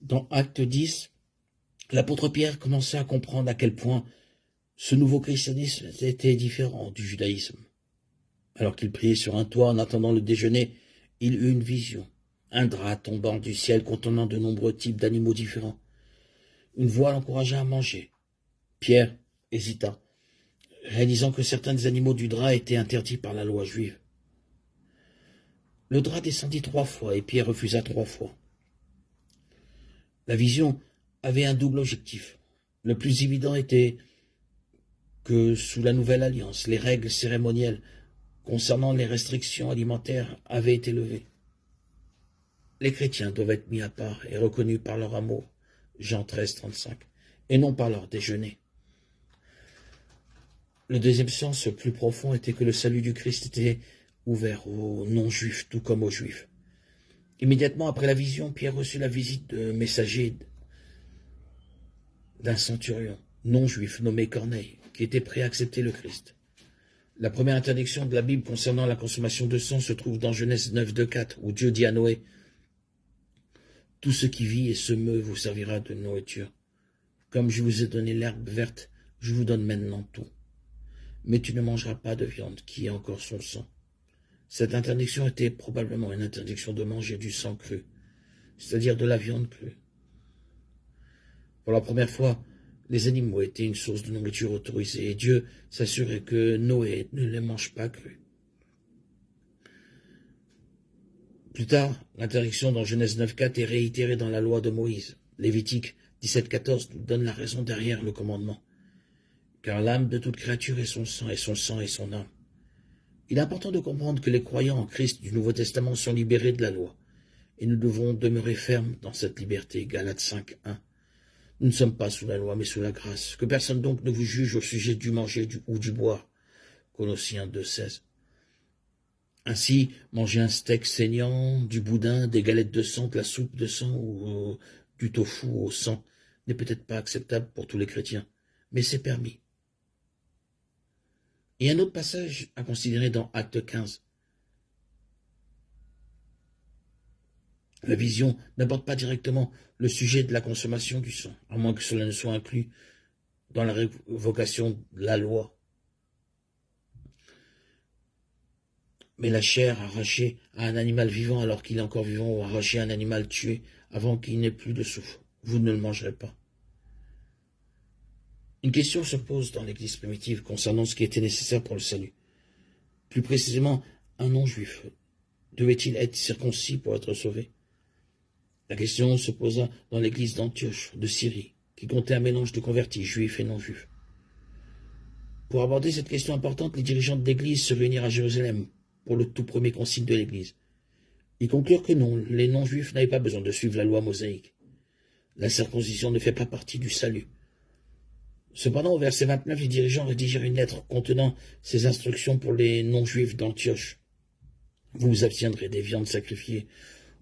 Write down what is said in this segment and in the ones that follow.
Dans Acte 10, l'apôtre Pierre commençait à comprendre à quel point ce nouveau christianisme était différent du judaïsme. Alors qu'il priait sur un toit en attendant le déjeuner, il eut une vision. Un drap tombant du ciel contenant de nombreux types d'animaux différents. Une voix l'encouragea à manger. Pierre hésita, réalisant que certains des animaux du drap étaient interdits par la loi juive. Le drap descendit 3 fois et Pierre refusa 3 fois. La vision avait un double objectif. Le plus évident était que sous la nouvelle alliance, les règles cérémonielles concernant les restrictions alimentaires avaient été levées. Les chrétiens doivent être mis à part et reconnus par leur amour, Jean 13, 35, et non par leur déjeuner. Le deuxième sens plus profond était que le salut du Christ était ouvert aux non-juifs, tout comme aux juifs. Immédiatement après la vision, Pierre reçut la visite de messager d'un centurion non-juif nommé Corneille, qui était prêt à accepter le Christ. La première interdiction de la Bible concernant la consommation de sang se trouve dans Genèse 9, 2, 4, où Dieu dit à Noé « Tout ce qui vit et se meut vous servira de nourriture. Comme je vous ai donné l'herbe verte, je vous donne maintenant tout. Mais tu ne mangeras pas de viande qui ait encore son sang. » Cette interdiction était probablement une interdiction de manger du sang cru, c'est-à-dire de la viande crue. Pour la première fois, les animaux étaient une source de nourriture autorisée et Dieu s'assurait que Noé ne les mange pas crus. Plus tard, l'interdiction dans Genèse 9.4 est réitérée dans la loi de Moïse. Lévitique 17.14 nous donne la raison derrière le commandement. Car l'âme de toute créature est son sang est son âme. Il est important de comprendre que les croyants en Christ du Nouveau Testament sont libérés de la loi, et nous devons demeurer fermes dans cette liberté. Galates 5.1. Nous ne sommes pas sous la loi, mais sous la grâce. Que personne donc ne vous juge au sujet du manger ou du boire. Colossiens 2.16. Ainsi, manger un steak saignant, du boudin, des galettes de sang, de la soupe de sang ou du tofu au sang n'est peut-être pas acceptable pour tous les chrétiens, mais c'est permis. Et un autre passage à considérer dans Acte 15. La vision n'aborde pas directement le sujet de la consommation du sang, à moins que cela ne soit inclus dans la révocation de la loi. Mais la chair arrachée à un animal vivant alors qu'il est encore vivant ou arrachée à un animal tué avant qu'il n'ait plus de souffle, vous ne le mangerez pas. Une question se pose dans l'Église primitive concernant ce qui était nécessaire pour le salut. Plus précisément, un non-juif devait-il être circoncis pour être sauvé? La question se posa dans l'église d'Antioche, de Syrie, qui comptait un mélange de convertis, juifs et non-juifs. Pour aborder cette question importante, les dirigeants de l'église se réunirent à Jérusalem pour le tout premier concile de l'église. Ils conclurent que non, les non-juifs n'avaient pas besoin de suivre la loi mosaïque. La circoncision ne fait pas partie du salut. Cependant, au verset 29, les dirigeants rédigèrent une lettre contenant ces instructions pour les non-juifs d'Antioche. Vous vous abstiendrez des viandes sacrifiées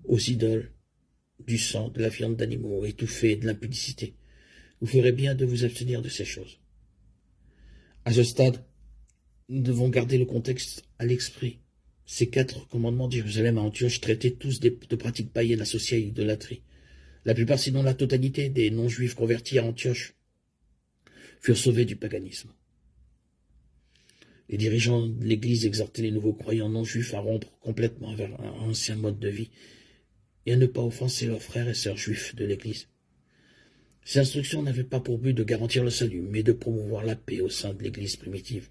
aux idoles, du sang, de la viande d'animaux étouffés et de l'impudicité. Vous ferez bien de vous abstenir de ces choses. À ce stade, nous devons garder le contexte à l'esprit. Ces 4 commandements de Jérusalem à Antioche traitaient tous de pratiques païennes associées à l'idolâtrie. La plupart, sinon la totalité, des non-juifs convertis à Antioche furent sauvés du paganisme. Les dirigeants de l'Église exhortaient les nouveaux croyants non-juifs à rompre complètement avec un ancien mode de vie et à ne pas offenser leurs frères et sœurs juifs de l'Église. Ces instructions n'avaient pas pour but de garantir le salut, mais de promouvoir la paix au sein de l'Église primitive.